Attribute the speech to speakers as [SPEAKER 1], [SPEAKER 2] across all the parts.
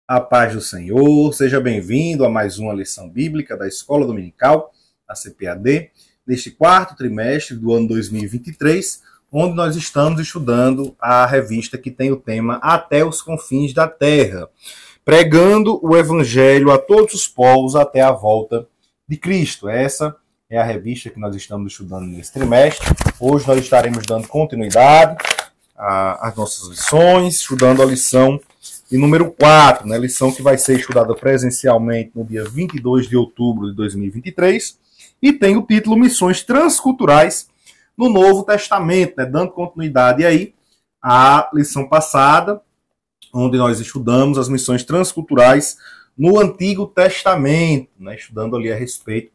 [SPEAKER 1] A paz do Senhor, seja bem-vindo a mais uma lição bíblica da Escola Dominical, a CPAD, neste quarto trimestre do ano 2023, onde nós estamos estudando a revista que tem o tema Até os Confins da Terra, pregando o Evangelho a todos os povos até a volta de Cristo. Essa é a revista que nós estamos estudando nesse trimestre. Hoje nós estaremos dando continuidade às nossas lições, estudando a lição de número 4, né, lição que vai ser estudada presencialmente no dia 22 de outubro de 2023, e tem o título Missões Transculturais no Novo Testamento, né, dando continuidade aí à lição passada, onde nós estudamos as missões transculturais no Antigo Testamento, né, estudando ali a respeito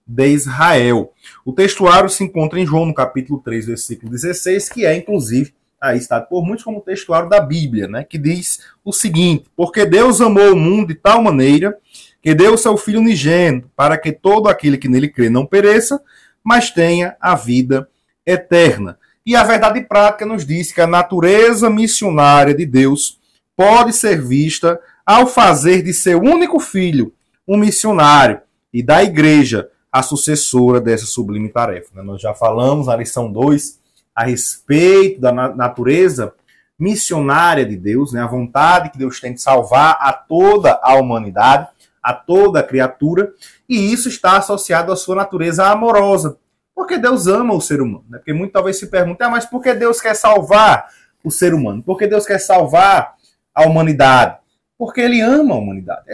[SPEAKER 1] de Israel. O textuário se encontra em João, no capítulo 3, versículo 16, que é, inclusive, aí está por muitos como o textuário da Bíblia, né, que diz o seguinte: porque Deus amou o mundo de tal maneira que deu o seu Filho unigênito, para que todo aquele que nele crê não pereça, mas tenha a vida eterna. E a verdade prática nos diz que a natureza missionária de Deus pode ser vista ao fazer de seu único Filho um missionário e da igreja a sucessora dessa sublime tarefa. Nós já falamos na lição 2 a respeito da natureza missionária de Deus, né? A vontade que Deus tem de salvar a toda a humanidade, a toda a criatura, e isso está associado à sua natureza amorosa, porque Deus ama o ser humano, né? Porque muito talvez se pergunte, mas por que Deus quer salvar o ser humano? Por que Deus quer salvar a humanidade? Porque Ele ama a humanidade.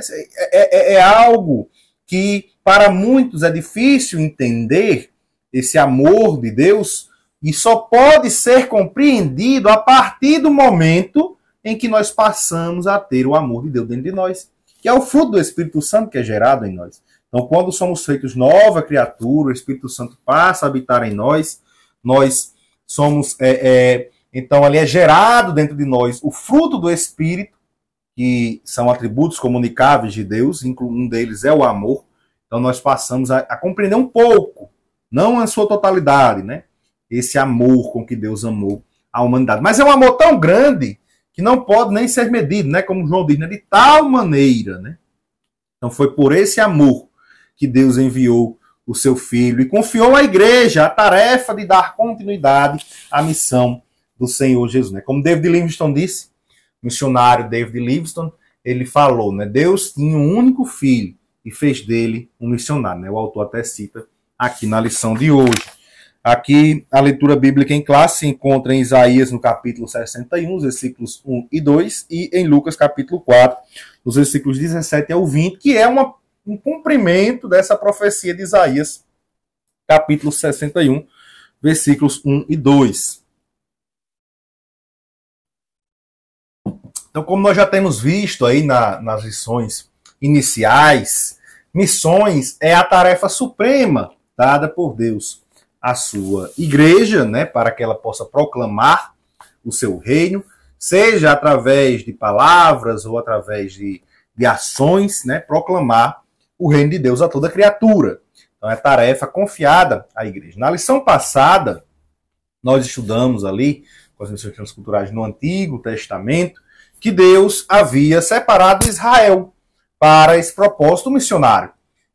[SPEAKER 1] É algo que para muitos é difícil entender, esse amor de Deus, e só pode ser compreendido a partir do momento em que nós passamos a ter o amor de Deus dentro de nós, que é o fruto do Espírito Santo que é gerado em nós. Então, quando somos feitos nova criatura, o Espírito Santo passa a habitar em nós, nós somos, então ali é gerado dentro de nós o fruto do Espírito, que são atributos comunicáveis de Deus, um deles é o amor. Então, nós passamos a compreender um pouco, não a sua totalidade, né? Esse amor com que Deus amou a humanidade. Mas é um amor tão grande que não pode nem ser medido, né? Como João diz, né? De tal maneira, né? Então foi por esse amor que Deus enviou o seu Filho e confiou à igreja a tarefa de dar continuidade à missão do Senhor Jesus, né? Como David Livingstone disse, o missionário David Livingstone, ele falou, né? Deus tinha um único filho e fez dele um missionário, né? O autor até cita aqui na lição de hoje. Aqui, a leitura bíblica em classe se encontra em Isaías, no capítulo 61, versículos 1 e 2, e em Lucas, capítulo 4, nos versículos 17 ao 20, que é um cumprimento dessa profecia de Isaías, capítulo 61, versículos 1 e 2. Então, como nós já temos visto aí nas lições iniciais, missões é a tarefa suprema dada por Deus a sua igreja, né, para que ela possa proclamar o seu reino, seja através de palavras ou através de ações, né, proclamar o reino de Deus a toda criatura. Então é tarefa confiada à igreja. Na lição passada, nós estudamos ali, com as missões transculturais no Antigo Testamento, que Deus havia separado Israel para esse propósito missionário.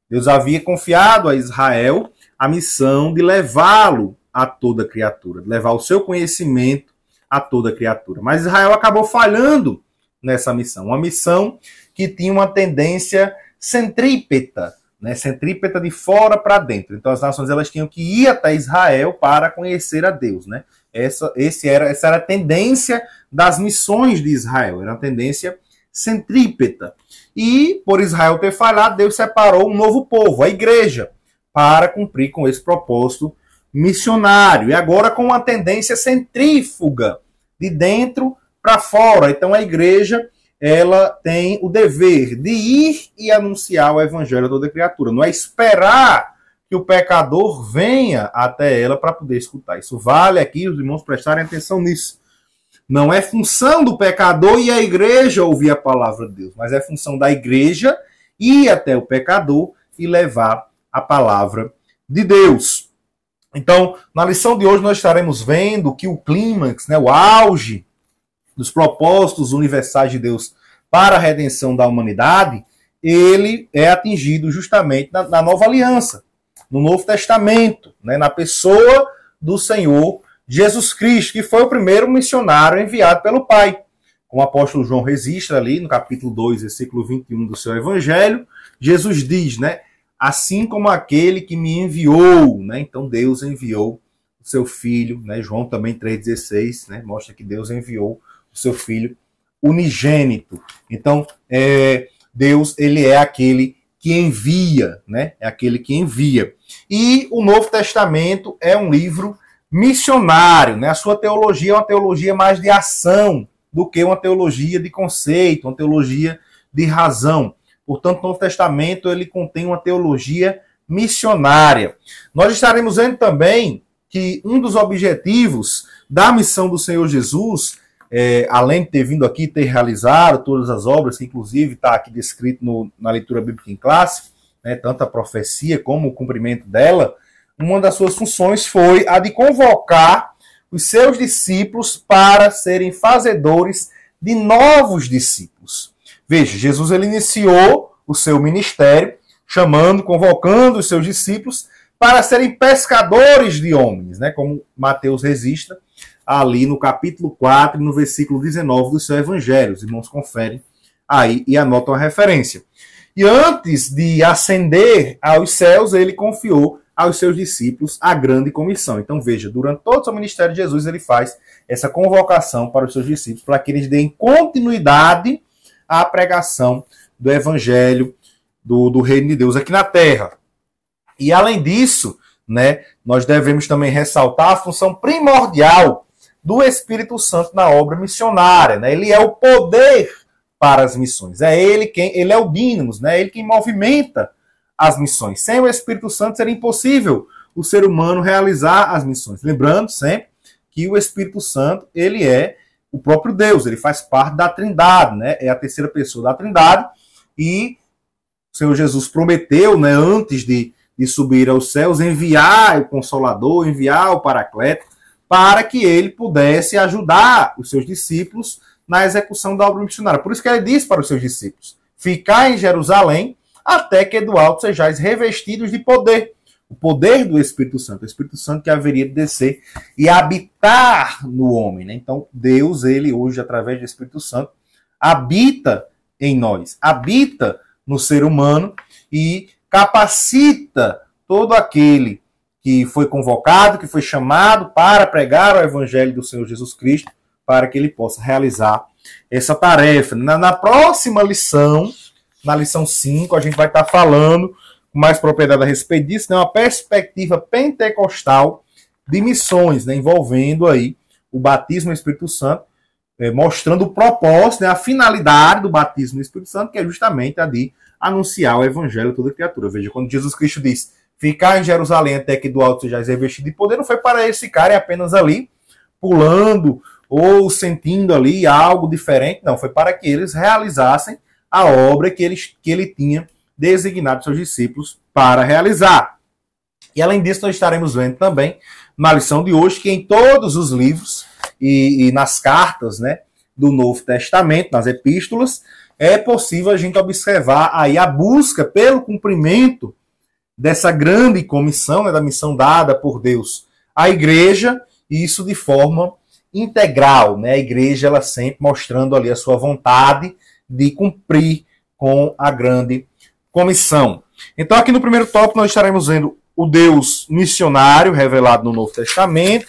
[SPEAKER 1] Deus havia confiado a Israel a missão de levá-lo a toda criatura, de levar o seu conhecimento a toda criatura. Mas Israel acabou falhando nessa missão, uma missão que tinha uma tendência centrípeta, né? Centrípeta de fora para dentro. Então as nações elas tinham que ir até Israel para conhecer a Deus, né? Essa era a tendência das missões de Israel, era uma tendência centrípeta. E por Israel ter falhado, Deus separou um novo povo, a igreja, para cumprir com esse propósito missionário. E agora com uma tendência centrífuga, de dentro para fora. Então a igreja ela tem o dever de ir e anunciar o evangelho a toda criatura. Não é esperar que o pecador venha até ela para poder escutar. Isso vale aqui, os irmãos prestarem atenção nisso. Não é função do pecador e a igreja ouvir a palavra de Deus, mas é função da igreja ir até o pecador e levar a palavra de Deus. Então, na lição de hoje nós estaremos vendo que o clímax, né, o auge dos propósitos universais de Deus para a redenção da humanidade, ele é atingido justamente na nova aliança, no Novo Testamento, né, na pessoa do Senhor Jesus Cristo, que foi o primeiro missionário enviado pelo Pai. Como o apóstolo João registra ali no capítulo 2, versículo 21 do seu evangelho, Jesus diz, né, assim como aquele que me enviou, né, então Deus enviou o seu Filho, né, João também 3,16, né, mostra que Deus enviou o seu Filho unigênito. Então, Deus, ele é aquele que envia, né, é aquele que envia. E o Novo Testamento é um livro missionário, né, a sua teologia é uma teologia mais de ação do que uma teologia de conceito, uma teologia de razão. Portanto, o Novo Testamento ele contém uma teologia missionária. Nós estaremos vendo também que um dos objetivos da missão do Senhor Jesus, além de ter vindo aqui, ter realizado todas as obras, que inclusive está aqui descrito na leitura bíblica em classe, né, tanto a profecia como o cumprimento dela, uma das suas funções foi a de convocar os seus discípulos para serem fazedores de novos discípulos. Veja, Jesus ele iniciou o seu ministério convocando os seus discípulos para serem pescadores de homens, né, como Mateus registra ali no capítulo 4, no versículo 19 do seu evangelho. Os irmãos conferem aí e anotam a referência. E antes de ascender aos céus, ele confiou aos seus discípulos a grande comissão. Então veja, durante todo o seu ministério de Jesus, ele faz essa convocação para os seus discípulos, para que eles deem continuidade à pregação do evangelho do reino de Deus aqui na terra. E além disso, né, nós devemos também ressaltar a função primordial do Espírito Santo na obra missionária, né? Ele é o poder para as missões. Ele é o dínamos, né? Ele quem movimenta as missões. Sem o Espírito Santo seria impossível o ser humano realizar as missões. Lembrando sempre que o Espírito Santo, ele é o próprio Deus, ele faz parte da Trindade, né? É a terceira pessoa da Trindade, e o Senhor Jesus prometeu, né, antes de subir aos céus, enviar o Consolador, enviar o Paracleto, para que ele pudesse ajudar os seus discípulos na execução da obra missionária. Por isso que ele disse para os seus discípulos: ficai em Jerusalém até que do alto sejais revestidos de poder. O poder do Espírito Santo. O Espírito Santo que haveria de descer e habitar no homem, né? Então, Deus, ele hoje, através do Espírito Santo, habita em nós, habita no ser humano e capacita todo aquele que foi convocado, que foi chamado para pregar o Evangelho do Senhor Jesus Cristo, para que ele possa realizar essa tarefa. Na próxima lição, na lição 5, a gente vai estar falando com mais propriedade a respeito disso, né, uma perspectiva pentecostal de missões, né, envolvendo aí o batismo no Espírito Santo, mostrando o propósito, né, a finalidade do batismo no Espírito Santo, que é justamente a de anunciar o Evangelho a toda criatura. Veja, quando Jesus Cristo diz: ficar em Jerusalém até que do alto sejais revestido de poder, não foi para eles ficarem apenas ali pulando ou sentindo ali algo diferente, não, foi para que eles realizassem a obra que ele tinha designado seus discípulos para realizar. E além disso, nós estaremos vendo também na lição de hoje que em todos os livros e nas cartas, né, do Novo Testamento, nas epístolas, é possível a gente observar aí a busca pelo cumprimento dessa grande comissão, né, da missão dada por Deus à igreja, e isso de forma integral, né? A igreja, ela sempre mostrando ali a sua vontade de cumprir com a grande comissão. Então, aqui no primeiro tópico, nós estaremos vendo o Deus missionário revelado no Novo Testamento.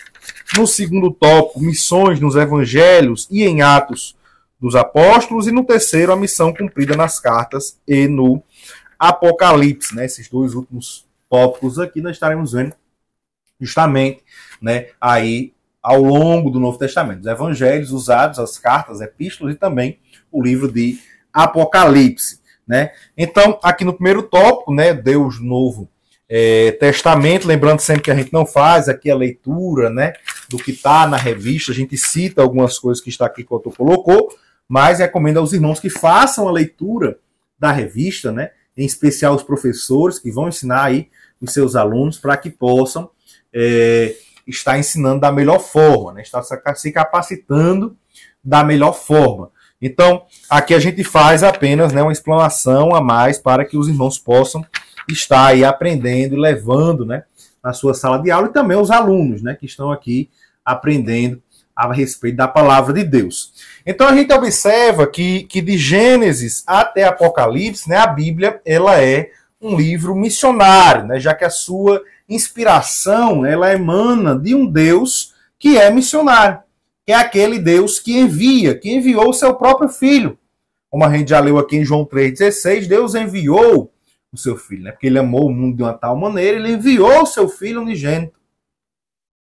[SPEAKER 1] No segundo tópico, missões nos evangelhos e em Atos dos Apóstolos. E no terceiro, a missão cumprida nas cartas e no Apocalipse, né? Esses dois últimos tópicos aqui nós estaremos vendo justamente, né, aí ao longo do Novo Testamento. Os evangelhos usados, as cartas, as epístolas e também o livro de Apocalipse, né? Então, aqui no primeiro tópico, né, Deus Novo Testamento, lembrando sempre que a gente não faz aqui a leitura, né, do que está na revista, a gente cita algumas coisas que está aqui que o autor colocou, mas recomendo aos irmãos que façam a leitura da revista, né, em especial os professores que vão ensinar aí os seus alunos para que possam estar ensinando da melhor forma, né, estar se capacitando da melhor forma. Então, aqui a gente faz apenas, né, uma explanação a mais para que os irmãos possam estar aí aprendendo e levando, né, na sua sala de aula, e também os alunos, né, que estão aqui aprendendo a respeito da palavra de Deus. Então a gente observa que de Gênesis até Apocalipse, né, a Bíblia ela é um livro missionário, né, já que a sua inspiração ela emana de um Deus que é missionário, que é aquele Deus que enviou o seu próprio Filho. Como a gente já leu aqui em João 3,16, Deus enviou o seu Filho, né, porque ele amou o mundo de uma tal maneira, ele enviou o seu Filho unigênito.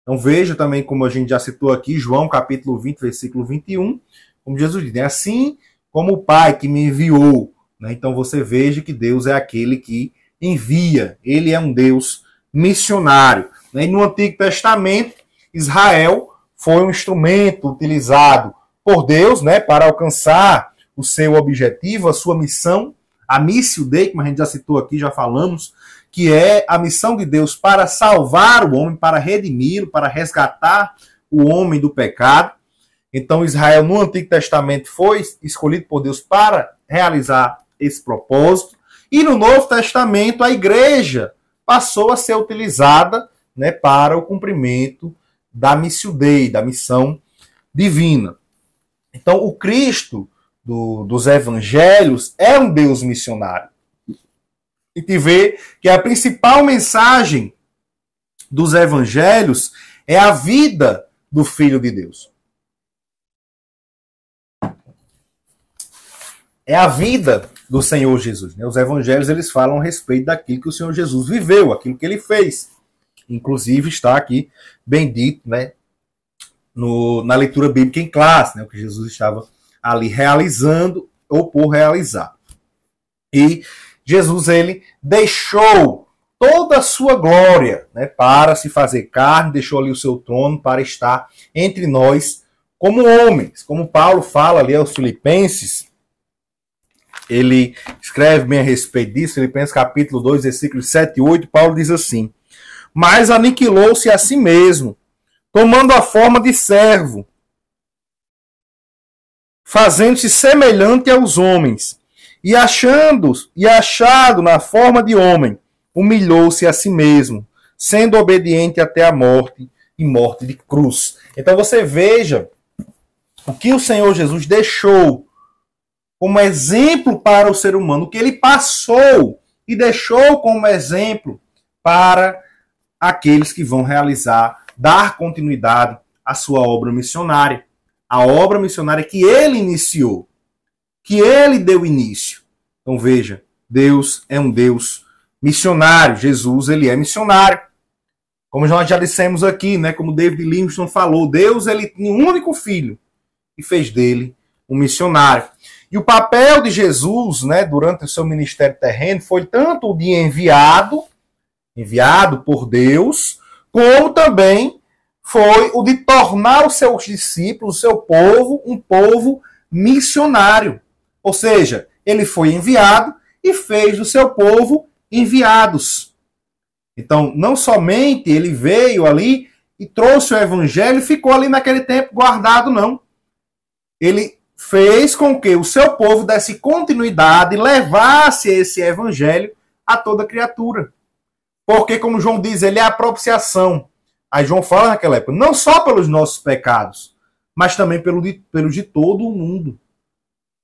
[SPEAKER 1] Então veja também, como a gente já citou aqui, João capítulo 20, versículo 21, como Jesus diz, né? Assim como o Pai que me enviou. Né? Então você veja que Deus é aquele que envia. Ele é um Deus missionário. Né? E no Antigo Testamento, Israel foi um instrumento utilizado por Deus, né, para alcançar o seu objetivo, a sua missão, a Missio Dei, como a gente já citou aqui, já falamos, que é a missão de Deus para salvar o homem, para redimi-lo, para resgatar o homem do pecado. Então Israel no Antigo Testamento foi escolhido por Deus para realizar esse propósito. E no Novo Testamento a igreja passou a ser utilizada, né, para o cumprimento da Missio Dei, da missão divina. Então o Cristo dos evangelhos é um Deus missionário. E te vê que a principal mensagem dos evangelhos é a vida do Filho de Deus. É a vida do Senhor Jesus. Né? Os evangelhos eles falam a respeito daquilo que o Senhor Jesus viveu, aquilo que ele fez. Inclusive está aqui bem dito, né, na leitura bíblica em classe, né, o que Jesus estava ali realizando ou por realizar. E Jesus ele deixou toda a sua glória, né, para se fazer carne, deixou ali o seu trono para estar entre nós como homens. Como Paulo fala ali aos Filipenses, ele escreve bem a respeito disso, Filipenses capítulo 2, versículos 7 e 8, Paulo diz assim: mas aniquilou-se a si mesmo, tomando a forma de servo, fazendo-se semelhante aos homens, e achado na forma de homem, humilhou-se a si mesmo, sendo obediente até a morte, e morte de cruz. Então você veja o que o Senhor Jesus deixou como exemplo para o ser humano, o que ele passou e deixou como exemplo para aqueles que vão realizar, dar continuidade à sua obra missionária. A obra missionária que ele iniciou, que ele deu início. Então veja, Deus é um Deus missionário. Jesus, ele é missionário. Como nós já dissemos aqui, né, como David Livingstone falou, Deus ele tinha um único filho e fez dele um missionário. E o papel de Jesus, né, durante o seu ministério terreno foi tanto o de enviado por Deus, como também foi o de tornar os seus discípulos, o seu povo, um povo missionário. Ou seja, ele foi enviado e fez do seu povo enviados. Então, não somente ele veio ali e trouxe o evangelho e ficou ali naquele tempo guardado, não. Ele fez com que o seu povo desse continuidade e levasse esse evangelho a toda criatura. Porque, como João diz, ele é a propiciação. Aí João fala naquela época, não só pelos nossos pecados, mas também pelos de todo o mundo.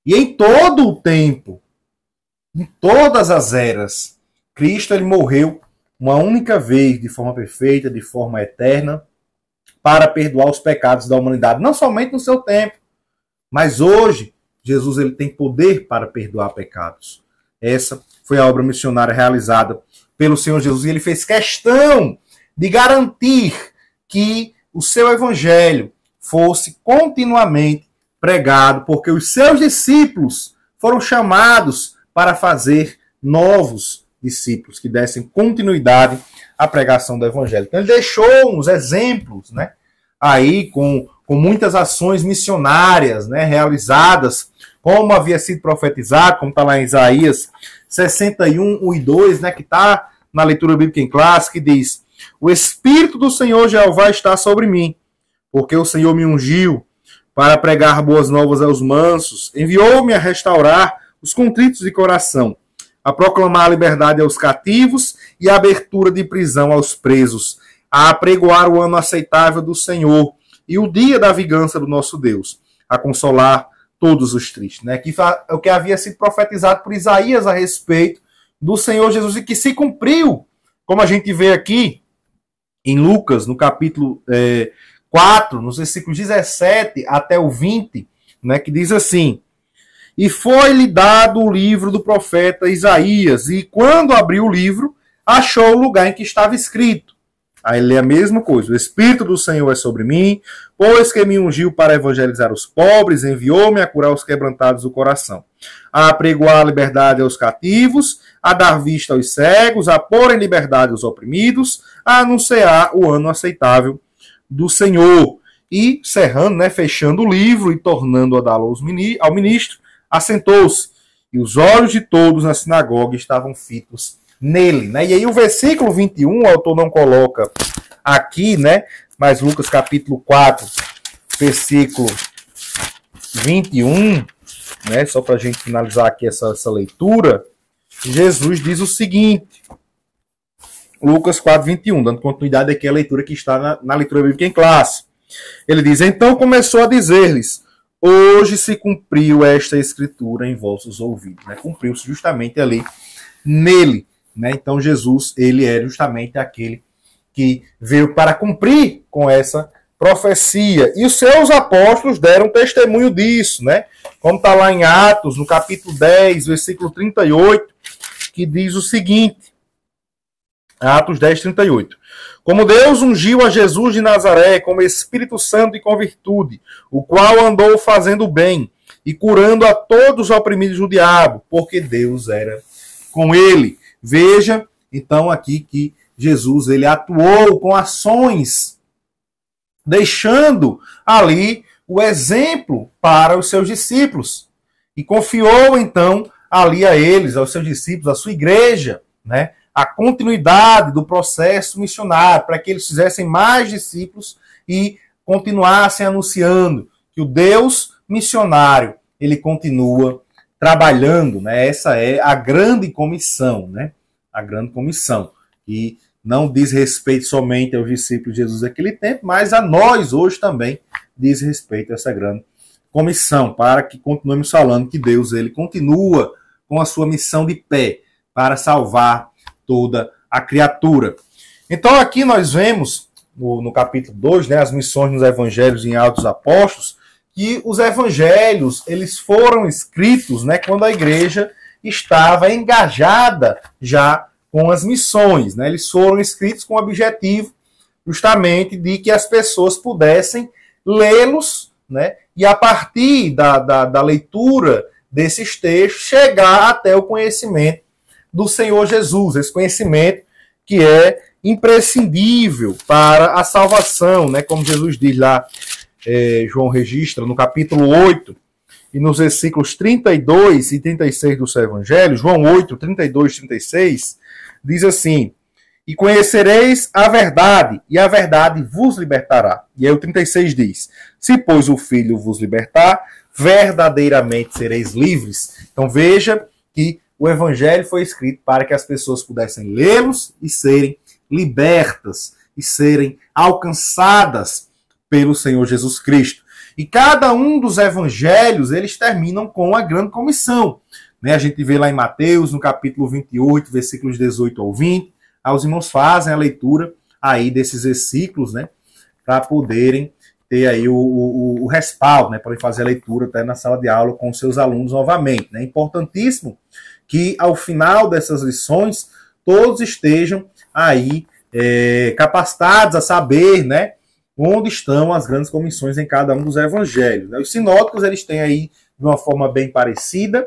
[SPEAKER 1] E em todo o tempo, em todas as eras, Cristo ele morreu uma única vez, de forma perfeita, de forma eterna, para perdoar os pecados da humanidade. Não somente no seu tempo, mas hoje, Jesus ele tem poder para perdoar pecados. Essa foi a obra missionária realizada pelo Senhor Jesus. E ele fez questão de garantir que o seu evangelho fosse continuamente pregado, porque os seus discípulos foram chamados para fazer novos discípulos, que dessem continuidade à pregação do evangelho. Então ele deixou uns exemplos, né, aí com muitas ações missionárias, né, realizadas, como havia sido profetizado, como está lá em Isaías 61, 1 e 2, né, que está na leitura bíblica em classe, que diz: o Espírito do Senhor Jeová está sobre mim, porque o Senhor me ungiu para pregar boas novas aos mansos, enviou-me a restaurar os contritos de coração, a proclamar a liberdade aos cativos e a abertura de prisão aos presos, a apregoar o ano aceitável do Senhor e o dia da vingança do nosso Deus, a consolar todos os tristes. Né? Que é o que havia sido profetizado por Isaías a respeito do Senhor Jesus e que se cumpriu, como a gente vê aqui em Lucas, no capítulo 4, nos versículos 17 até o 20, né, que diz assim: e foi-lhe dado o livro do profeta Isaías, e quando abriu o livro, achou o lugar em que estava escrito. Aí lê a mesma coisa: o Espírito do Senhor é sobre mim, pois que me ungiu para evangelizar os pobres, enviou-me a curar os quebrantados do coração, a apregoar a liberdade aos cativos, a dar vista aos cegos, a pôr em liberdade os oprimidos, a anunciar o ano aceitável do Senhor. E, cerrando, né, fechando o livro e tornando a dá-lo ao ministro, assentou-se, e os olhos de todos na sinagoga estavam fitos nele. Né? E aí o versículo 21, o autor não coloca aqui, né, mas Lucas capítulo 4, versículo 21, né, só para a gente finalizar aqui essa leitura, Jesus diz o seguinte, Lucas 4, 21, dando continuidade aqui à leitura que está na leitura bíblica em classe. Ele diz: então começou a dizer-lhes: hoje se cumpriu esta escritura em vossos ouvidos. Né? Cumpriu-se justamente ali nele. Né? Então Jesus, ele é justamente aquele que veio para cumprir com essa profecia. E os seus apóstolos deram testemunho disso, né? Como está lá em Atos, no capítulo 10, versículo 38, que diz o seguinte, Atos 10, 38. Como Deus ungiu a Jesus de Nazaré com o Espírito Santo e com virtude, o qual andou fazendo bem e curando a todos os oprimidos do diabo, porque Deus era com ele. Veja, então, aqui que Jesus ele atuou com ações, deixando ali o exemplo para os seus discípulos. E confiou, então, ali a eles, aos seus discípulos, à sua igreja, né, a continuidade do processo missionário, para que eles fizessem mais discípulos e continuassem anunciando que o Deus missionário, ele continua trabalhando, né? Essa é a grande comissão, né? A grande comissão, que não diz respeito somente aos discípulos de Jesus daquele tempo, mas a nós hoje também diz respeito a essa grande comissão, para que continuemos falando que Deus ele continua com a sua missão de pé para salvar toda a criatura. Então aqui nós vemos no capítulo 2, né, as missões nos evangelhos em Atos Apóstolos, que os evangelhos eles foram escritos, né, quando a igreja estava engajada já com as missões. Né? Eles foram escritos com o objetivo justamente de que as pessoas pudessem lê-los, né, e a partir da leitura desses textos chegar até o conhecimento do Senhor Jesus, esse conhecimento que é imprescindível para a salvação, né? Como Jesus diz lá, João registra no capítulo 8 e nos versículos 32 e 36 do seu evangelho, João 8, 32 e 36, diz assim: e conhecereis a verdade, e a verdade vos libertará. E aí o 36 diz: se, pois, o Filho vos libertar, verdadeiramente sereis livres. Então veja que o Evangelho foi escrito para que as pessoas pudessem lê-los e serem libertas, e serem alcançadas pelo Senhor Jesus Cristo. E cada um dos Evangelhos, eles terminam com a grande comissão. Né? A gente vê lá em Mateus, no capítulo 28, versículos 18 ao 20, os irmãos fazem a leitura aí desses versículos, né, para poderem ter aí o respaldo, né, para fazer a leitura até na sala de aula com os seus alunos novamente. É importantíssimo que ao final dessas lições todos estejam aí capacitados a saber, né, onde estão as grandes comissões em cada um dos evangelhos. Os sinóticos eles têm aí de uma forma bem parecida,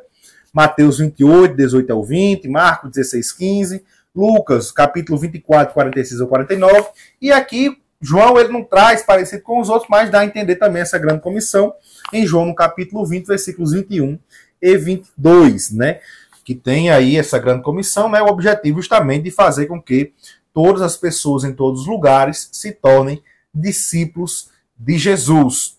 [SPEAKER 1] Mateus 28, 18 ao 20, Marcos 16, 15, Lucas, capítulo 24, 46 ao 49, e aqui João ele não traz parecido com os outros, mas dá a entender também essa grande comissão em João, no capítulo 20, versículos 21 e 22, né? Que tem aí essa grande comissão, né? O objetivo justamente de fazer com que todas as pessoas em todos os lugares se tornem discípulos de Jesus.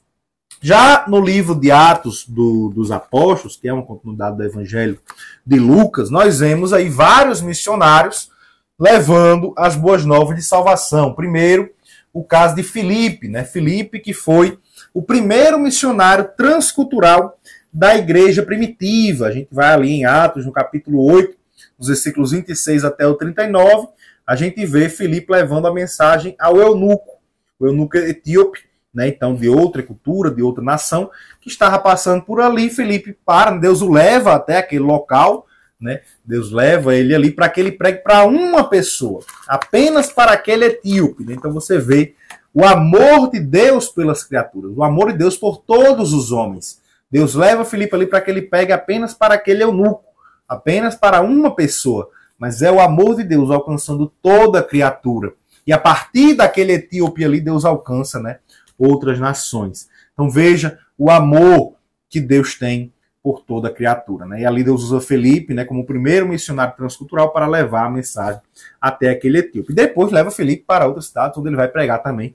[SPEAKER 1] Já no livro de Atos dos Apóstolos, que é uma continuidade do Evangelho de Lucas, nós vemos aí vários missionários levando as boas novas de salvação. Primeiro, o caso de Filipe, né? Filipe, que foi o primeiro missionário transcultural da igreja primitiva. A gente vai ali em Atos, no capítulo 8, nos versículos 26 até o 39, a gente vê Filipe levando a mensagem ao eunuco, o eunuco etíope, né? Então, de outra cultura, de outra nação, que estava passando por ali. Filipe para, Deus o leva até aquele local, né? Deus leva ele ali para que ele pregue para uma pessoa, apenas para aquele etíope, né? Então você vê o amor de Deus pelas criaturas, o amor de Deus por todos os homens. Deus leva Filipe ali para que ele pregue apenas para aquele eunuco, apenas para uma pessoa, mas é o amor de Deus alcançando toda criatura. E a partir daquele etíope ali, Deus alcança, né, outras nações. Então veja o amor que Deus tem por toda criatura, né? E ali Deus usa Filipe, né, como o primeiro missionário transcultural para levar a mensagem até aquele etíope. E depois leva Filipe para outras cidades, onde ele vai pregar também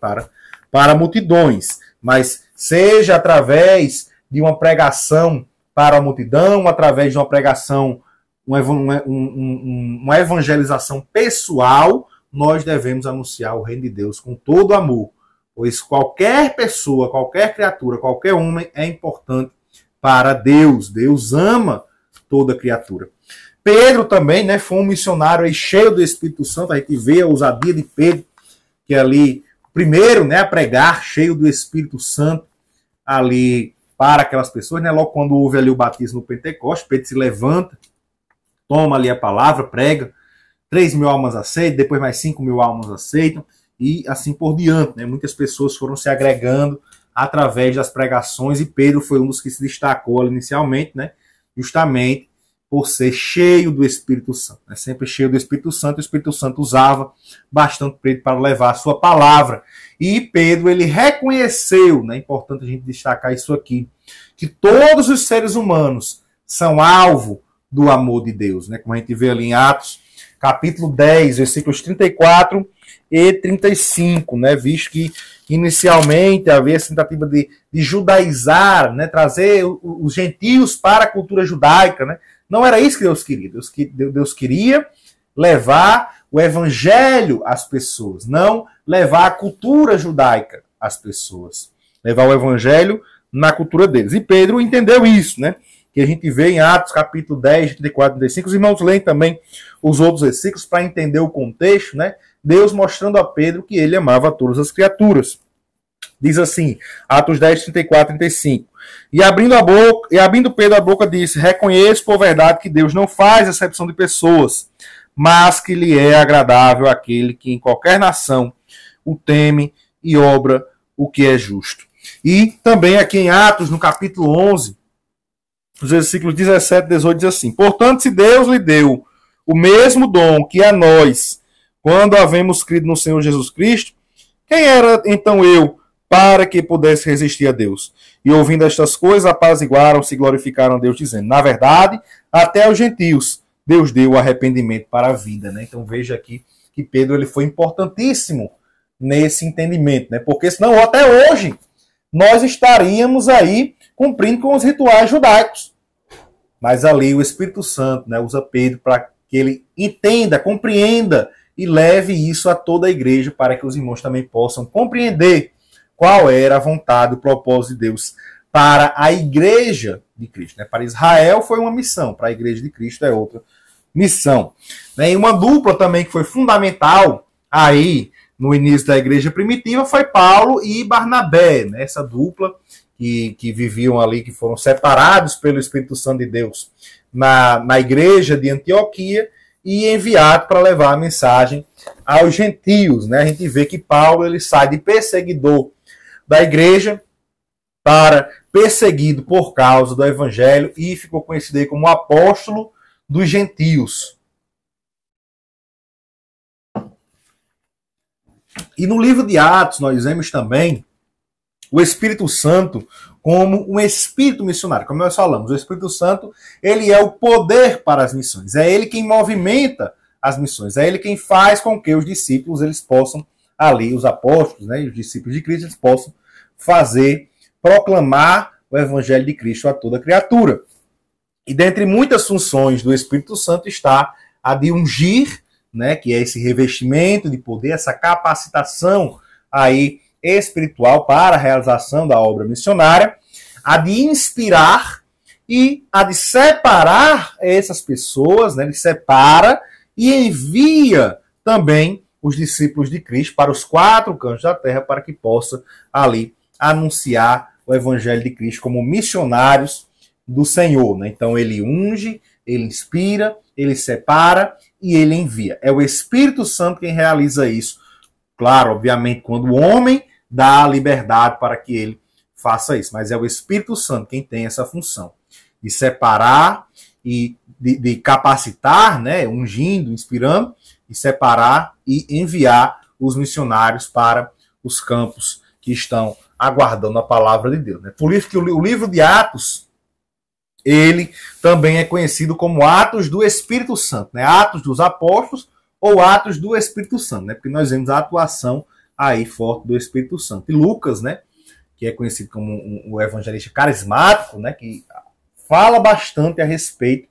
[SPEAKER 1] para multidões. Mas seja através de uma pregação para a multidão, através de uma pregação, uma evangelização pessoal, nós devemos anunciar o reino de Deus com todo amor. Pois qualquer pessoa, qualquer criatura, qualquer homem é importante para Deus. Deus ama toda criatura. Pedro também, né, foi um missionário aí cheio do Espírito Santo. A gente vê a ousadia de Pedro, que é ali, primeiro, né, a pregar, cheio do Espírito Santo, ali para aquelas pessoas, né? Logo quando houve ali o batismo no Pentecostes, Pedro se levanta, toma ali a palavra, prega, 3.000 almas aceitam, depois mais 5.000 almas aceitam, e assim por diante, né? Muitas pessoas foram se agregando através das pregações, e Pedro foi um dos que se destacou inicialmente, né? Justamente por ser cheio do Espírito Santo, né? Sempre cheio do Espírito Santo. O Espírito Santo usava bastante Pedro para levar a sua palavra. E Pedro, ele reconheceu, né? É importante a gente destacar isso aqui, que todos os seres humanos são alvo do amor de Deus, né? Como a gente vê ali em Atos, capítulo 10, versículos 34 e 35, né? Visto que inicialmente havia essa tentativa de judaizar, né? Trazer os gentios para a cultura judaica, né? Não era isso que Deus queria. Deus queria levar o evangelho às pessoas, não levar a cultura judaica às pessoas. Levar o evangelho na cultura deles. E Pedro entendeu isso, né? Que a gente vê em Atos, capítulo 10, 34 e 35. Os irmãos leem também os outros versículos para entender o contexto, né? Deus mostrando a Pedro que ele amava todas as criaturas. Diz assim, Atos 10, 34 e 35. E abrindo Pedro a boca, disse: reconheço por verdade que Deus não faz acepção de pessoas, mas que lhe é agradável aquele que em qualquer nação o teme e obra o que é justo. E também aqui em Atos, no capítulo 11, os versículos 17 e 18, diz assim: portanto, se Deus lhe deu o mesmo dom que a nós, quando havemos crido no Senhor Jesus Cristo, quem era então eu para que pudesse resistir a Deus? E ouvindo estas coisas, apaziguaram-se e glorificaram a Deus, dizendo: na verdade, até aos gentios Deus deu arrependimento para a vida, né? Então veja aqui que Pedro, ele foi importantíssimo nesse entendimento, né? Porque senão até hoje nós estaríamos aí cumprindo com os rituais judaicos. Mas ali o Espírito Santo, né, usa Pedro para que ele entenda, compreenda e leve isso a toda a igreja, para que os irmãos também possam compreender qual era a vontade, o propósito de Deus para a igreja de Cristo, né? Para Israel foi uma missão, para a igreja de Cristo é outra missão, né? E uma dupla também que foi fundamental aí no início da igreja primitiva foi Paulo e Barnabé, né? Essa dupla que viviam ali, que foram separados pelo Espírito Santo de Deus na igreja de Antioquia e enviado para levar a mensagem aos gentios, né? A gente vê que Paulo, ele sai de perseguidor da igreja para perseguido por causa do evangelho e ficou conhecido aí como apóstolo dos gentios. E no livro de Atos nós vemos também o Espírito Santo como um espírito missionário. Como nós falamos, o Espírito Santo, ele é o poder para as missões. É ele quem movimenta as missões. É ele quem faz com que os discípulos, eles possam ali, os apóstolos, né, os discípulos de Cristo, eles possam fazer proclamar o evangelho de Cristo a toda criatura. E dentre muitas funções do Espírito Santo está a de ungir, né, que é esse revestimento de poder, essa capacitação aí espiritual para a realização da obra missionária, a de inspirar e a de separar essas pessoas, né, ele separa e envia também os discípulos de Cristo para os 4 cantos da terra para que possa ali anunciar o evangelho de Cristo como missionários do Senhor, né? Então ele unge, ele inspira, ele separa e ele envia. É o Espírito Santo quem realiza isso. Claro, obviamente, quando o homem dá a liberdade para que ele faça isso, mas é o Espírito Santo quem tem essa função de separar e de capacitar, né, ungindo, inspirando, e separar e enviar os missionários para os campos que estão aguardando a palavra de Deus, né? Por isso que o livro de Atos, ele também é conhecido como Atos do Espírito Santo, né? Atos dos Apóstolos ou Atos do Espírito Santo, né? Porque nós vemos a atuação aí forte do Espírito Santo. E Lucas, né, que é conhecido como um evangelista carismático, né, que fala bastante a respeito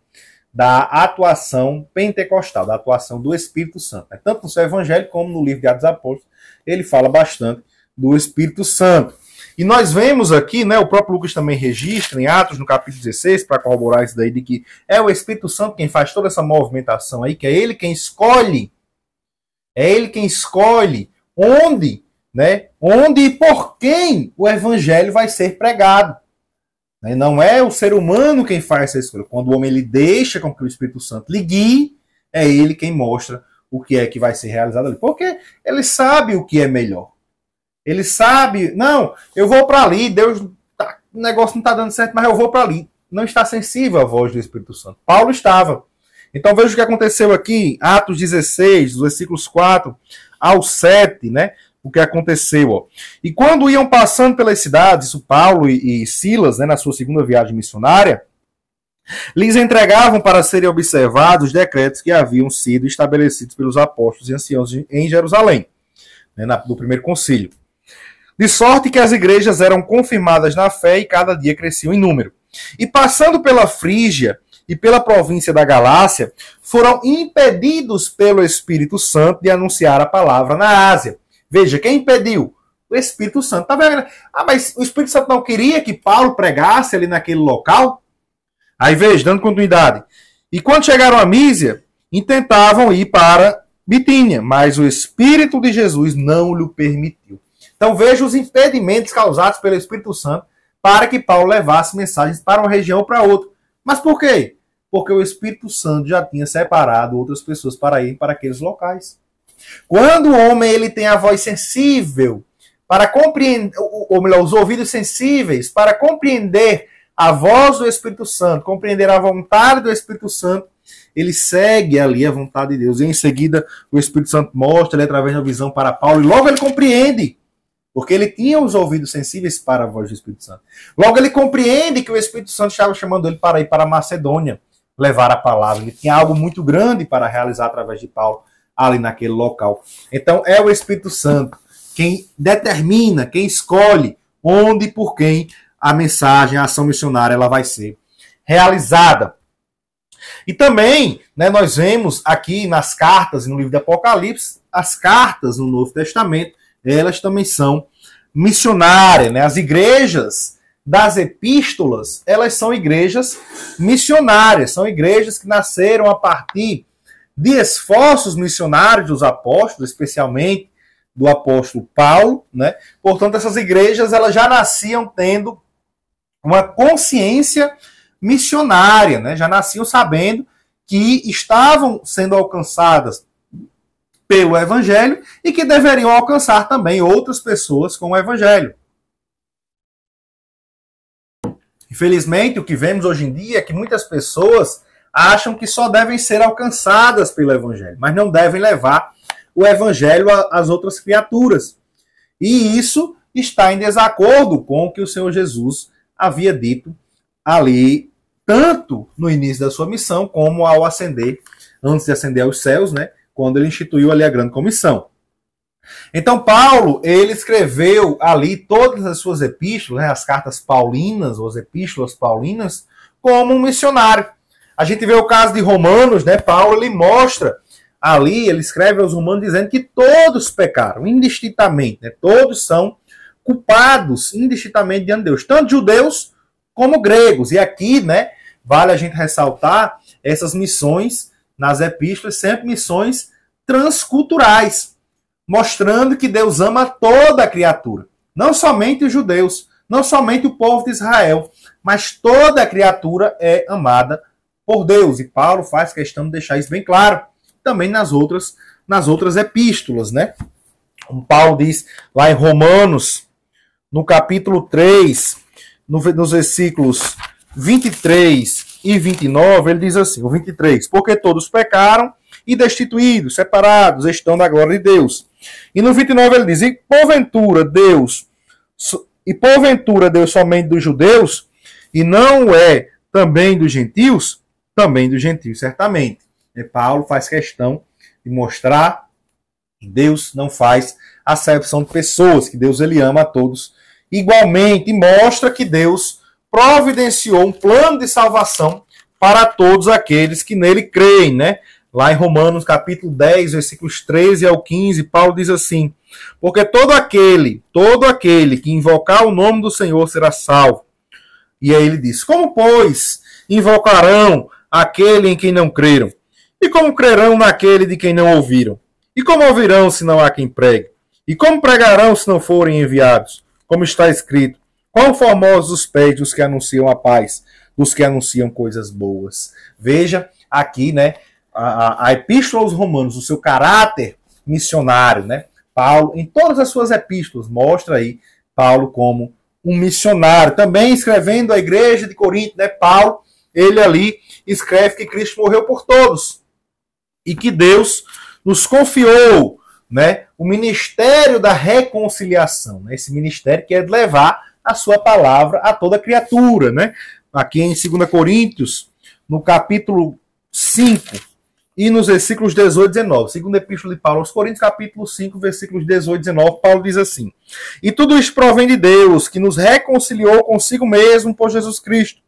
[SPEAKER 1] da atuação pentecostal, da atuação do Espírito Santo, né? Tanto no seu evangelho como no livro de Atos dos Apóstolos, ele fala bastante do Espírito Santo. E nós vemos aqui, né, o próprio Lucas também registra em Atos, no capítulo 16, para corroborar isso daí, de que é o Espírito Santo quem faz toda essa movimentação aí, que é ele quem escolhe onde, né, onde e por quem o evangelho vai ser pregado. Não é o ser humano quem faz essa escolha. Quando o homem ele deixa com que o Espírito Santo lhe guie, é ele quem mostra o que é que vai ser realizado ali. Porque ele sabe o que é melhor. Ele sabe, não, eu vou para ali, Deus, o negócio não está dando certo, mas eu vou para ali. Não está sensível à voz do Espírito Santo. Paulo estava. Então veja o que aconteceu aqui, Atos 16, dos versículos 4 ao 7, né? O que aconteceu, ó. E quando iam passando pelas cidades, isso Paulo e Silas, né, na sua segunda viagem missionária, lhes entregavam para serem observados os decretos que haviam sido estabelecidos pelos apóstolos e anciãos em Jerusalém, né, do primeiro concílio. De sorte que as igrejas eram confirmadas na fé e cada dia cresciam em número. E passando pela Frígia e pela província da Galácia, foram impedidos pelo Espírito Santo de anunciar a palavra na Ásia. Veja, quem impediu? O Espírito Santo. Tá vendo? Ah, mas o Espírito Santo não queria que Paulo pregasse ali naquele local? Aí veja, dando continuidade. E quando chegaram a Mísia, intentavam ir para Bitínia, mas o Espírito de Jesus não lhe permitiu. Então veja os impedimentos causados pelo Espírito Santo para que Paulo levasse mensagens para uma região ou para outra. Mas por quê? Porque o Espírito Santo já tinha separado outras pessoas para ir para aqueles locais. Quando o homem ele tem a voz sensível para compreender, ou melhor, os ouvidos sensíveis para compreender a voz do Espírito Santo, compreender a vontade do Espírito Santo, ele segue ali a vontade de Deus. E em seguida o Espírito Santo mostra ele através da visão para Paulo e logo ele compreende, porque ele tinha os ouvidos sensíveis para a voz do Espírito Santo. Logo ele compreende que o Espírito Santo estava chamando ele para ir para a Macedônia, levar a palavra. Ele tinha algo muito grande para realizar através de Paulo ali naquele local. Então é o Espírito Santo quem determina, quem escolhe onde e por quem a mensagem, a ação missionária ela vai ser realizada. E também, né, nós vemos aqui nas cartas, no livro de Apocalipse, as cartas no Novo Testamento, elas também são missionárias, né? As igrejas das epístolas, elas são igrejas missionárias, são igrejas que nasceram a partir de esforços missionários dos apóstolos, especialmente do apóstolo Paulo, né? Portanto, essas igrejas elas já nasciam tendo uma consciência missionária, né? Já nasciam sabendo que estavam sendo alcançadas pelo Evangelho e que deveriam alcançar também outras pessoas com o Evangelho. Infelizmente, o que vemos hoje em dia é que muitas pessoas acham que só devem ser alcançadas pelo Evangelho, mas não devem levar o Evangelho às outras criaturas. E isso está em desacordo com o que o Senhor Jesus havia dito ali, tanto no início da sua missão, como ao ascender, antes de ascender aos céus, né, quando ele instituiu ali a grande comissão. Então, Paulo, ele escreveu ali todas as suas epístolas, né, as cartas paulinas, ou as epístolas paulinas, como um missionário. A gente vê o caso de Romanos, né? Paulo, ele mostra ali, ele escreve aos Romanos dizendo que todos pecaram, indistintamente, né? Todos são culpados indistintamente diante de Deus, tanto judeus como gregos. E aqui, né, vale a gente ressaltar essas missões nas epístolas, sempre missões transculturais, mostrando que Deus ama toda a criatura, não somente os judeus, não somente o povo de Israel, mas toda a criatura é amada por Deus. E Paulo faz questão de deixar isso bem claro, também nas outras epístolas, né? Como Paulo diz lá em Romanos, no capítulo 3, nos versículos 23 e 29, ele diz assim, o 23, porque todos pecaram e destituídos, separados, estão da glória de Deus. E no 29 ele diz, e porventura Deus somente dos judeus, e não é também dos gentios? Também dos gentios, certamente. E Paulo faz questão de mostrar que Deus não faz acepção de pessoas, que Deus ele ama a todos igualmente, e mostra que Deus providenciou um plano de salvação para todos aqueles que nele creem, né? Lá em Romanos capítulo 10, versículos 13 ao 15, Paulo diz assim, porque todo aquele que invocar o nome do Senhor será salvo. E aí ele diz, como, pois, invocarão aquele em quem não creram? E como crerão naquele de quem não ouviram? E como ouvirão se não há quem pregue? E como pregarão se não forem enviados? Como está escrito, quão formosos os pés dos que anunciam a paz, dos que anunciam coisas boas. Veja aqui, né, a epístola aos Romanos, o seu caráter missionário, né? Paulo, em todas as suas epístolas, mostra aí Paulo como um missionário. Também escrevendo a igreja de Corinto, né? Paulo, ele ali escreve que Cristo morreu por todos e que Deus nos confiou, né, o ministério da reconciliação, né? Esse ministério que é de levar a sua palavra a toda criatura, né? Aqui em 2 Coríntios, no capítulo 5, e nos versículos 18 e 19. Segunda epístola de Paulo aos Coríntios, capítulo 5, versículos 18 e 19, Paulo diz assim, e tudo isso provém de Deus, que nos reconciliou consigo mesmo por Jesus Cristo,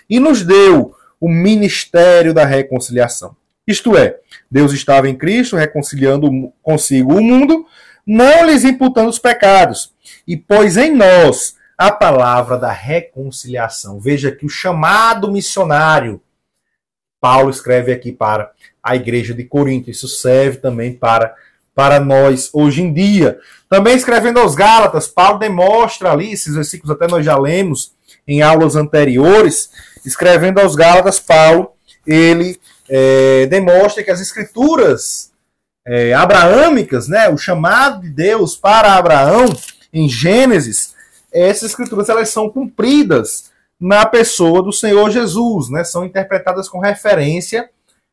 [SPEAKER 1] e nos deu o ministério da reconciliação. Isto é, Deus estava em Cristo, reconciliando consigo o mundo, não lhes imputando os pecados, e pôs em nós a palavra da reconciliação. Veja que o chamado missionário, Paulo escreve aqui para a igreja de Corinto. Isso serve também para nós hoje em dia. Também escrevendo aos Gálatas, Paulo demonstra ali, esses versículos até nós já lemos em aulas anteriores, escrevendo aos Gálatas, Paulo, ele demonstra que as escrituras abraâmicas, né, o chamado de Deus para Abraão, em Gênesis, essas escrituras elas são cumpridas na pessoa do Senhor Jesus, né? São interpretadas com referência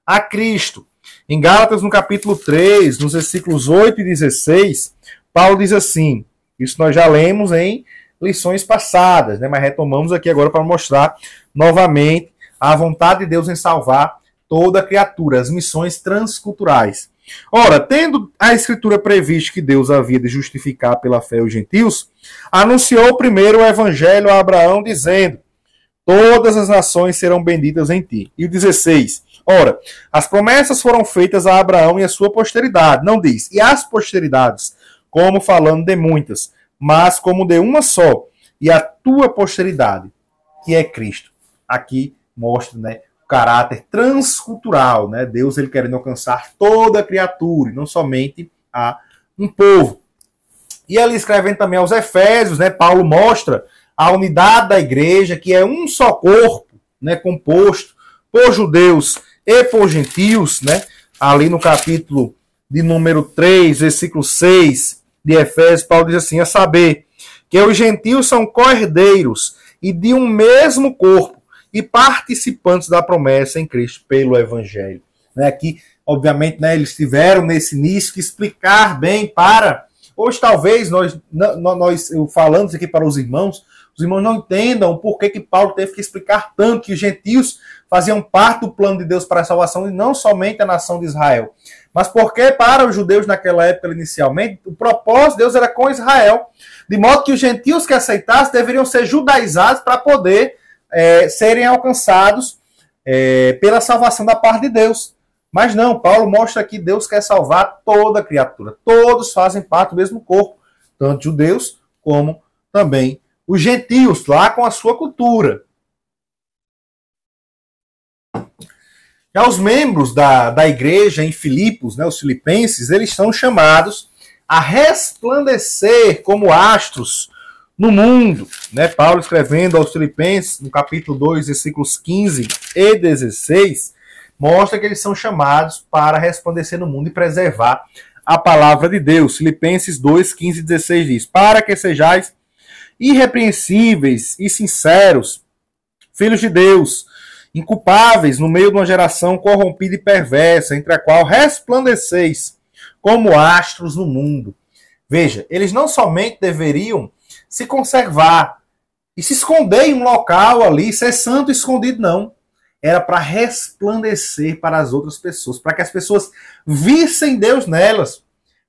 [SPEAKER 1] a Cristo. Em Gálatas, no capítulo 3, nos versículos 8 e 16, Paulo diz assim, isso nós já lemos em lições passadas, né? Mas retomamos aqui agora para mostrar novamente a vontade de Deus em salvar toda a criatura, as missões transculturais. Ora, tendo a Escritura previsto que Deus havia de justificar pela fé os gentios, anunciou primeiro o evangelho a Abraão, dizendo, todas as nações serão benditas em ti. E o 16, ora, as promessas foram feitas a Abraão e a sua posteridade. Não diz, e as posteridades, como falando de muitas, mas como de uma só, e a tua posteridade, que é Cristo. Aqui mostra, né, o caráter transcultural, né? Deus ele querendo alcançar toda a criatura, e não somente a um povo. E ali escrevendo também aos Efésios, né, Paulo mostra a unidade da igreja, que é um só corpo, né, composto por judeus e por gentios, né? Ali no capítulo de número 3, versículo 6 de Efésios, Paulo diz assim, a saber, que os gentios são co-herdeiros e de um mesmo corpo e participantes da promessa em Cristo pelo Evangelho. Né? Aqui, obviamente, né, eles tiveram nesse início que explicar bem para... Hoje, talvez, nós falando aqui para os irmãos os irmãos não entendam o porquê que Paulo teve que explicar tanto que os gentios faziam parte do plano de Deus para a salvação e não somente a nação de Israel. Mas porque para os judeus naquela época, inicialmente, o propósito de Deus era com Israel, de modo que os gentios que aceitassem deveriam ser judaizados para poder serem alcançados pela salvação da parte de Deus. Mas não, Paulo mostra que Deus quer salvar toda a criatura. Todos fazem parte do mesmo corpo, tanto judeus como também os gentios, lá com a sua cultura. Já os membros da igreja em Filipos, né, os filipenses, eles são chamados a resplandecer como astros no mundo. Né? Paulo escrevendo aos filipenses, no capítulo 2, versículos 15 e 16, mostra que eles são chamados para resplandecer no mundo e preservar a palavra de Deus. Filipenses 2, 15 e 16 diz: para que sejais irrepreensíveis e sinceros, filhos de Deus, inculpáveis no meio de uma geração corrompida e perversa, entre a qual resplandeceis como astros no mundo. Veja, eles não somente deveriam se conservar e se esconder em um local ali, ser santo escondido, não. Era para resplandecer para as outras pessoas, para que as pessoas vissem Deus nelas,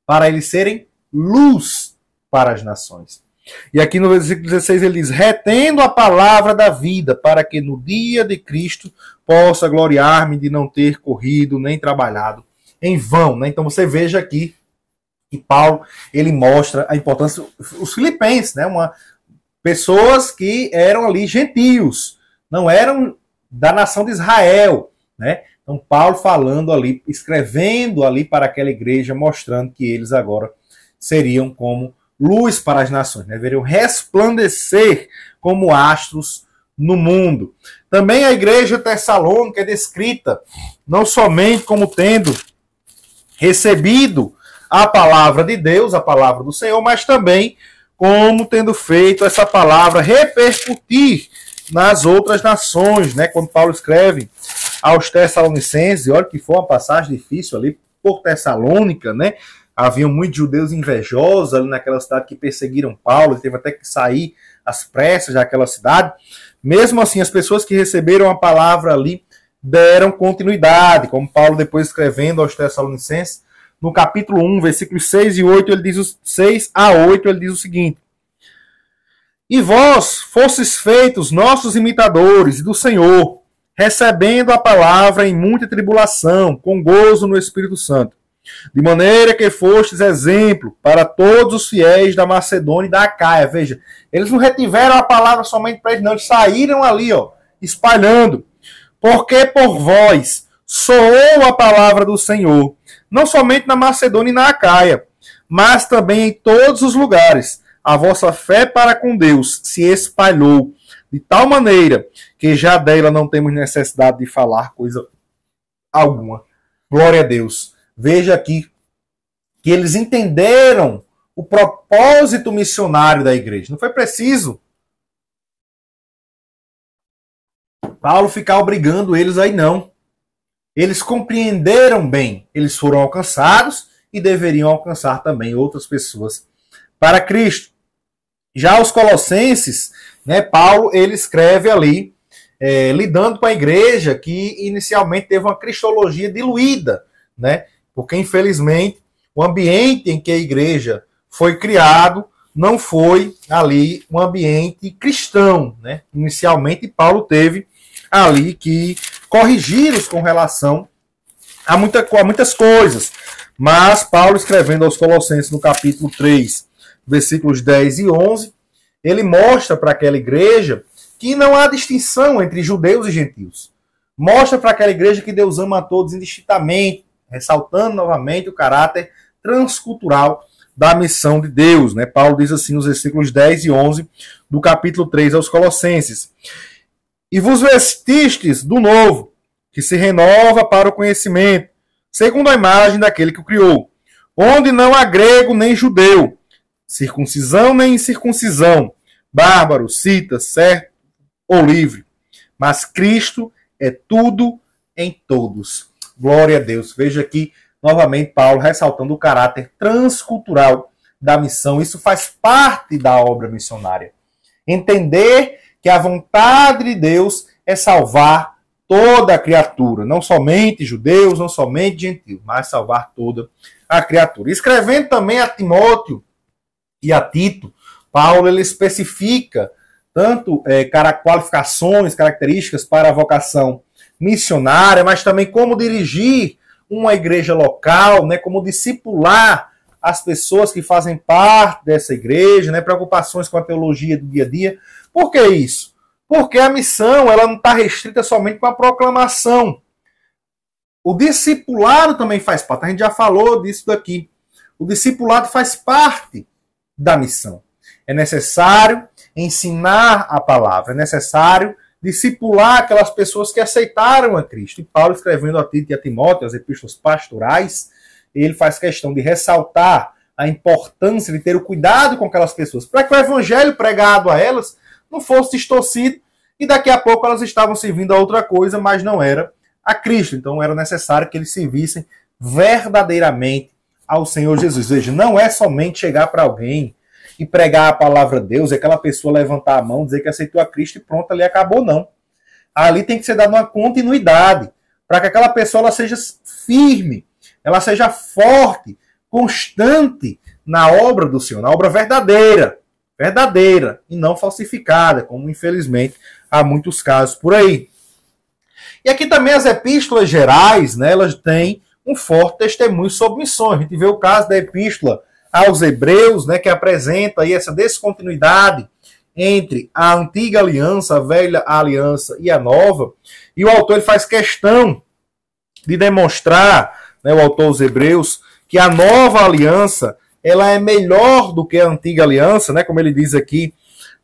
[SPEAKER 1] para eles serem luz para as nações. E aqui no versículo 16 ele diz: retendo a palavra da vida, para que no dia de Cristo possa gloriar-me de não ter corrido nem trabalhado em vão. Né? Então você veja aqui que Paulo ele mostra a importância. Os filipenses, né? Pessoas que eram ali gentios, não eram da nação de Israel. Né? Então Paulo falando ali, escrevendo ali para aquela igreja, mostrando que eles agora seriam como luz para as nações, né? Deveriam resplandecer como astros no mundo. Também a igreja tessalônica é descrita não somente como tendo recebido a palavra de Deus, a palavra do Senhor, mas também como tendo feito essa palavra repercutir nas outras nações, né? Quando Paulo escreve aos Tessalonicenses, olha que foi uma passagem difícil ali por Tessalônica, né? Haviam muitos judeus invejosos ali naquela cidade que perseguiram Paulo, ele teve até que sair às pressas daquela cidade. Mesmo assim, as pessoas que receberam a palavra ali deram continuidade, como Paulo depois escrevendo aos Tessalonicenses, no capítulo 1, versículos 6 e 8, ele diz 6 a 8, ele diz o seguinte: e vós fostes feitos nossos imitadores do Senhor, recebendo a palavra em muita tribulação, com gozo no Espírito Santo, de maneira que fostes exemplo para todos os fiéis da Macedônia e da Acaia. Veja, eles não retiveram a palavra somente para eles, não. Eles saíram ali, espalhando. Porque por vós soou a palavra do Senhor, não somente na Macedônia e na Acaia, mas também em todos os lugares. A vossa fé para com Deus se espalhou, de tal maneira que já dela não temos necessidade de falar coisa alguma. Glória a Deus. Veja aqui que eles entenderam o propósito missionário da igreja. Não foi preciso Paulo ficar obrigando eles aí, não. Eles compreenderam bem. Eles foram alcançados e deveriam alcançar também outras pessoas para Cristo. Já os Colossenses, né, Paulo ele escreve ali, lidando com a igreja que inicialmente teve uma cristologia diluída, né? Porque, infelizmente, o ambiente em que a igreja foi criado não foi ali um ambiente cristão, né? Inicialmente, Paulo teve ali que corrigi-los com relação a muitas coisas. Mas Paulo, escrevendo aos Colossenses no capítulo 3, versículos 10 e 11, ele mostra para aquela igreja que não há distinção entre judeus e gentios. Mostra para aquela igreja que Deus ama a todos indistintamente, ressaltando novamente o caráter transcultural da missão de Deus. Né? Paulo diz assim nos versículos 10 e 11 do capítulo 3 aos Colossenses: e vos vestistes do novo, que se renova para o conhecimento, segundo a imagem daquele que o criou, onde não há grego nem judeu, circuncisão nem incircuncisão, bárbaro, cita, certo ou livre, mas Cristo é tudo em todos. Glória a Deus. Veja aqui, novamente, Paulo ressaltando o caráter transcultural da missão. Isso faz parte da obra missionária. Entender que a vontade de Deus é salvar toda a criatura, não somente judeus, não somente gentios, mas salvar toda a criatura. Escrevendo também a Timóteo e a Tito, Paulo ele especifica tanto qualificações, características para a vocação missionária, mas também como dirigir uma igreja local, né, como discipular as pessoas que fazem parte dessa igreja, né, preocupações com a teologia do dia a dia. Por que isso? Porque a missão ela não está restrita somente com a proclamação. O discipulado também faz parte. A gente já falou disso daqui. O discipulado faz parte da missão. É necessário ensinar a palavra, é necessário discipular aquelas pessoas que aceitaram a Cristo. E Paulo, escrevendo a Tito e a Timóteo, as epístolas pastorais, ele faz questão de ressaltar a importância de ter o cuidado com aquelas pessoas, para que o evangelho pregado a elas não fosse distorcido e daqui a pouco elas estavam servindo a outra coisa, mas não era a Cristo. Então era necessário que eles servissem verdadeiramente ao Senhor Jesus. Veja, não é somente chegar para alguém e pregar a palavra de Deus, e aquela pessoa levantar a mão, dizer que aceitou a Cristo e pronto, ali acabou, não. Ali tem que ser dada uma continuidade, para que aquela pessoa ela seja firme, ela seja forte, constante na obra do Senhor, na obra verdadeira, e não falsificada, como infelizmente há muitos casos por aí. E aqui também as epístolas gerais, né, elas têm um forte testemunho sobre missões. A gente vê o caso da epístola aos Hebreus, né, que apresenta aí essa descontinuidade entre a antiga aliança, a velha aliança e a nova. E o autor ele faz questão de demonstrar, né, o autor aos Hebreus, que a nova aliança ela é melhor do que a antiga aliança, né, como ele diz aqui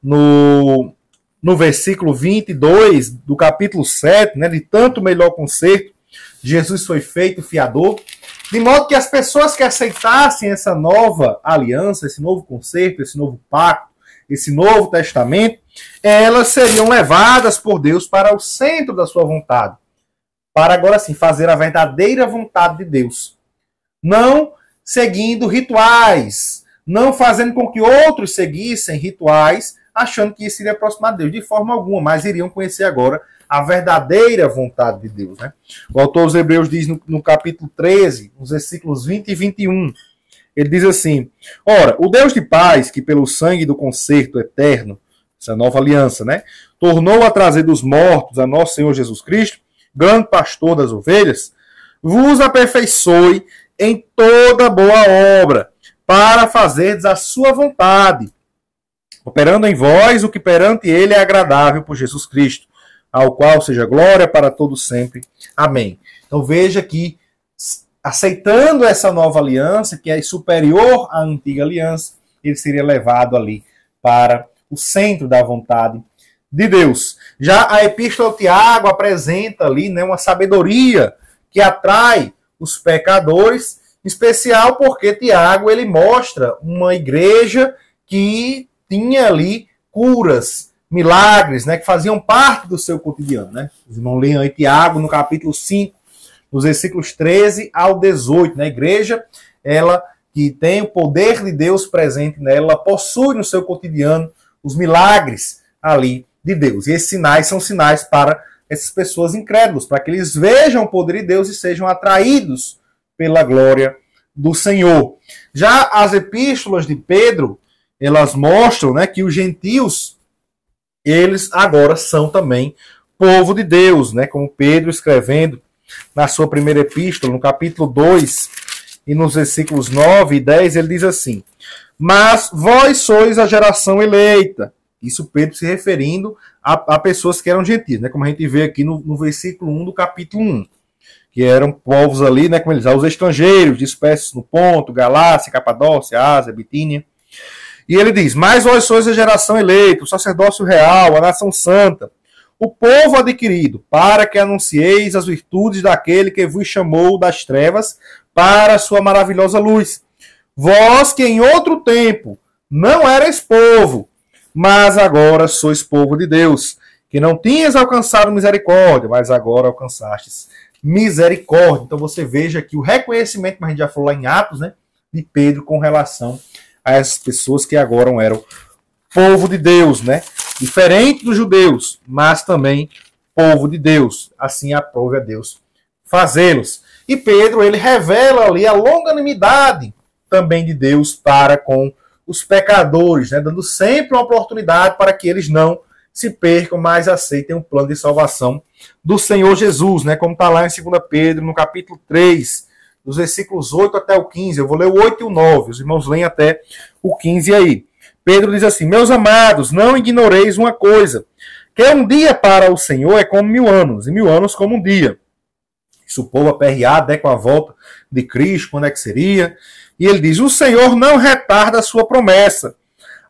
[SPEAKER 1] no versículo 22 do capítulo 7, né, de tanto melhor conserto, Jesus foi feito fiador. De modo que as pessoas que aceitassem essa nova aliança, esse novo concerto, esse novo pacto, esse novo testamento, elas seriam levadas por Deus para o centro da sua vontade. Para agora sim fazer a verdadeira vontade de Deus. Não seguindo rituais, não fazendo com que outros seguissem rituais, achando que isso iria aproximar de Deus. De forma alguma, mas iriam conhecer agora a verdadeira vontade de Deus. Né? O autor dos Hebreus diz no capítulo 13, nos versículos 20 e 21, ele diz assim: ora, o Deus de paz, que pelo sangue do concerto eterno, essa nova aliança, né, tornou a trazer dos mortos a nosso Senhor Jesus Cristo, grande pastor das ovelhas, vos aperfeiçoe em toda boa obra, para fazerdes a sua vontade, operando em vós o que perante ele é agradável por Jesus Cristo, ao qual seja glória para todos sempre. Amém. Então veja que, aceitando essa nova aliança, que é superior à antiga aliança, ele seria levado ali para o centro da vontade de Deus. Já a Epístola ao Tiago apresenta ali, né, uma sabedoria que atrai os pecadores, em especial porque Tiago ele mostra uma igreja que tinha ali curas, milagres, né, que faziam parte do seu cotidiano. Né? Os irmãos leiam aí Tiago no capítulo 5, nos versículos 13 ao 18. Né? A igreja, ela que tem o poder de Deus presente nela, ela possui no seu cotidiano os milagres ali de Deus. E esses sinais são sinais para essas pessoas incrédulas, para que eles vejam o poder de Deus e sejam atraídos pela glória do Senhor. Já as epístolas de Pedro, elas mostram, né, que os gentios, eles agora são também povo de Deus, né, como Pedro escrevendo na sua primeira epístola, no capítulo 2, e nos versículos 9 e 10, ele diz assim: mas vós sois a geração eleita. Isso Pedro se referindo a pessoas que eram gentios, né, como a gente vê aqui no versículo 1 do capítulo 1. Que eram povos ali, né, como eles dizem, os estrangeiros, dispersos no Ponto, Galácia, Capadócia, Ásia, Bitínia. E ele diz: mas vós sois a geração eleita, o sacerdócio real, a nação santa, o povo adquirido, para que anuncieis as virtudes daquele que vos chamou das trevas para a sua maravilhosa luz. Vós que em outro tempo não erais povo, mas agora sois povo de Deus, que não tinhas alcançado misericórdia, mas agora alcançastes misericórdia. Então você veja aqui o reconhecimento, como a gente já falou lá em Atos, né, de Pedro com relação a essas pessoas que agora eram povo de Deus, né? Diferente dos judeus, mas também povo de Deus. Assim aprove a Deus fazê-los. E Pedro, ele revela ali a longanimidade também de Deus para com os pecadores, né? Dando sempre uma oportunidade para que eles não se percam, mas aceitem o plano de salvação do Senhor Jesus, né? Como está lá em 2 Pedro, no capítulo 3, dos versículos 8 até o 15. Eu vou ler o 8 e o 9, os irmãos leem até o 15 aí. Pedro diz assim: meus amados, não ignoreis uma coisa, que um dia para o Senhor é como 1000 anos, e 1000 anos como um dia. Isso o povo aperreado, né, com a volta de Cristo, quando é que seria? E ele diz: o Senhor não retarda a sua promessa,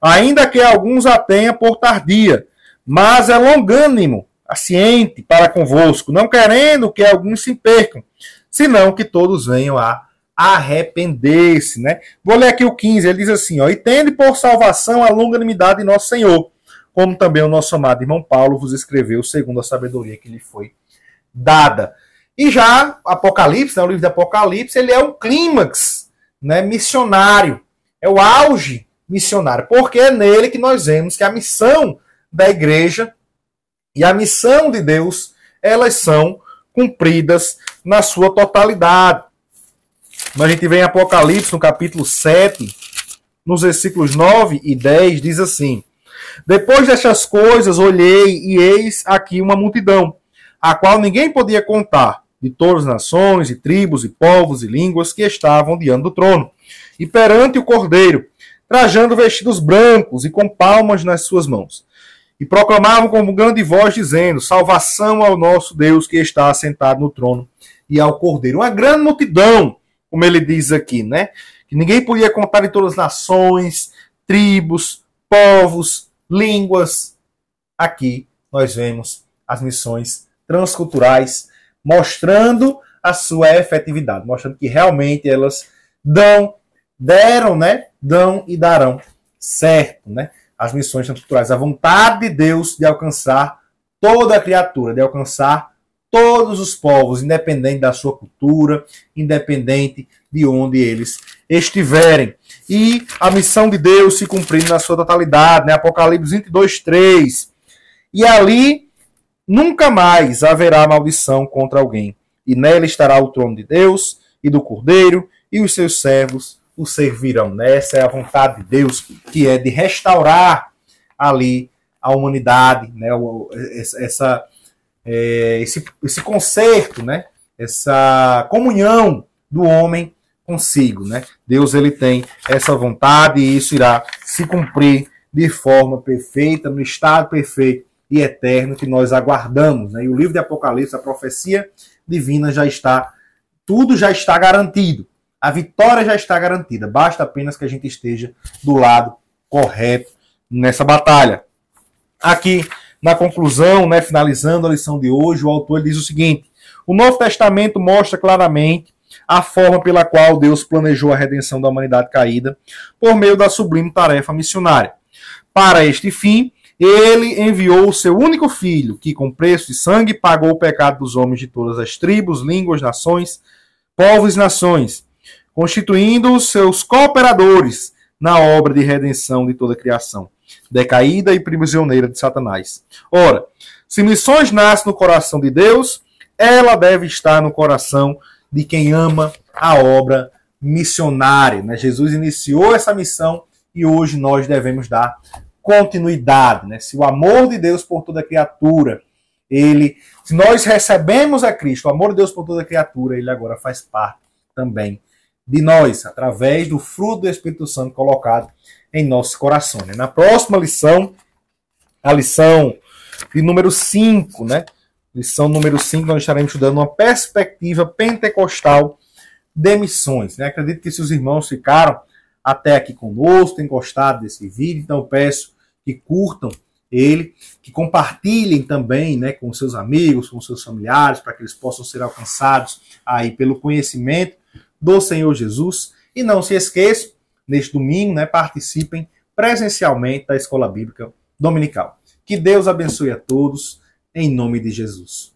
[SPEAKER 1] ainda que alguns a tenha por tardia, mas é longânimo, paciente para convosco, não querendo que alguns se percam, senão que todos venham a arrepender-se, né? Vou ler aqui o 15, ele diz assim, ó: e tende por salvação a longanimidade de nosso Senhor, como também o nosso amado irmão Paulo vos escreveu, segundo a sabedoria que lhe foi dada. E já Apocalipse, né, o livro de Apocalipse, ele é um clímax, né, missionário, é o auge missionário, porque é nele que nós vemos que a missão da igreja e a missão de Deus, elas são cumpridas na sua totalidade. A gente vê em Apocalipse, no capítulo 7, nos versículos 9 e 10, diz assim: depois destas coisas olhei e eis aqui uma multidão, a qual ninguém podia contar, de todas as nações, e tribos, e povos, e línguas, que estavam diante do trono, e perante o Cordeiro, trajando vestidos brancos, e com palmas nas suas mãos. E proclamavam com grande voz, dizendo: salvação ao nosso Deus, que está assentado no trono, e ao Cordeiro. Uma grande multidão, como ele diz aqui, né? Que ninguém podia contar de todas as nações, tribos, povos, línguas. Aqui nós vemos as missões transculturais mostrando a sua efetividade, mostrando que realmente elas deram, né? Dão e darão certo, né? As missões transculturais, a vontade de Deus de alcançar toda a criatura, de alcançar todos os povos, independente da sua cultura, independente de onde eles estiverem. E a missão de Deus se cumprindo na sua totalidade, né? Apocalipse 22, 3. E ali nunca mais haverá maldição contra alguém. E nela estará o trono de Deus e do Cordeiro, e os seus servos o servirão. Essa é a vontade de Deus, que é de restaurar ali a humanidade, né? Esse concerto, né? Essa comunhão do homem consigo, né? Deus, ele tem essa vontade e isso irá se cumprir de forma perfeita, no estado perfeito e eterno que nós aguardamos, né? E o livro de Apocalipse, a profecia divina já está, tudo já está garantido. A vitória já está garantida. Basta apenas que a gente esteja do lado correto nessa batalha. Aqui, na conclusão, né, finalizando a lição de hoje, o autor diz o seguinte: o Novo Testamento mostra claramente a forma pela qual Deus planejou a redenção da humanidade caída por meio da sublime tarefa missionária. Para este fim, ele enviou o seu único filho, que com preço de sangue pagou o pecado dos homens de todas as tribos, línguas, nações, povos e nações, constituindo os seus cooperadores na obra de redenção de toda a criação, decaída e prisioneira de Satanás. Ora, se missões nasce no coração de Deus, ela deve estar no coração de quem ama a obra missionária, né? Jesus iniciou essa missão e hoje nós devemos dar continuidade, né? Se o amor de Deus por toda criatura, se nós recebemos a Cristo, o amor de Deus por toda criatura, ele agora faz parte também de nós, através do fruto do Espírito Santo colocado em nosso coração. Né? Na próxima lição, a lição de número 5, né? Lição número 5, nós estaremos estudando uma perspectiva pentecostal de missões. Né? Acredito que se os irmãos ficaram até aqui conosco, têm gostado desse vídeo, então eu peço que curtam ele, que compartilhem também, né, com seus amigos, com seus familiares, para que eles possam ser alcançados aí pelo conhecimento do Senhor Jesus. E não se esqueçam, neste domingo, né, participem presencialmente da Escola Bíblica Dominical. Que Deus abençoe a todos, em nome de Jesus.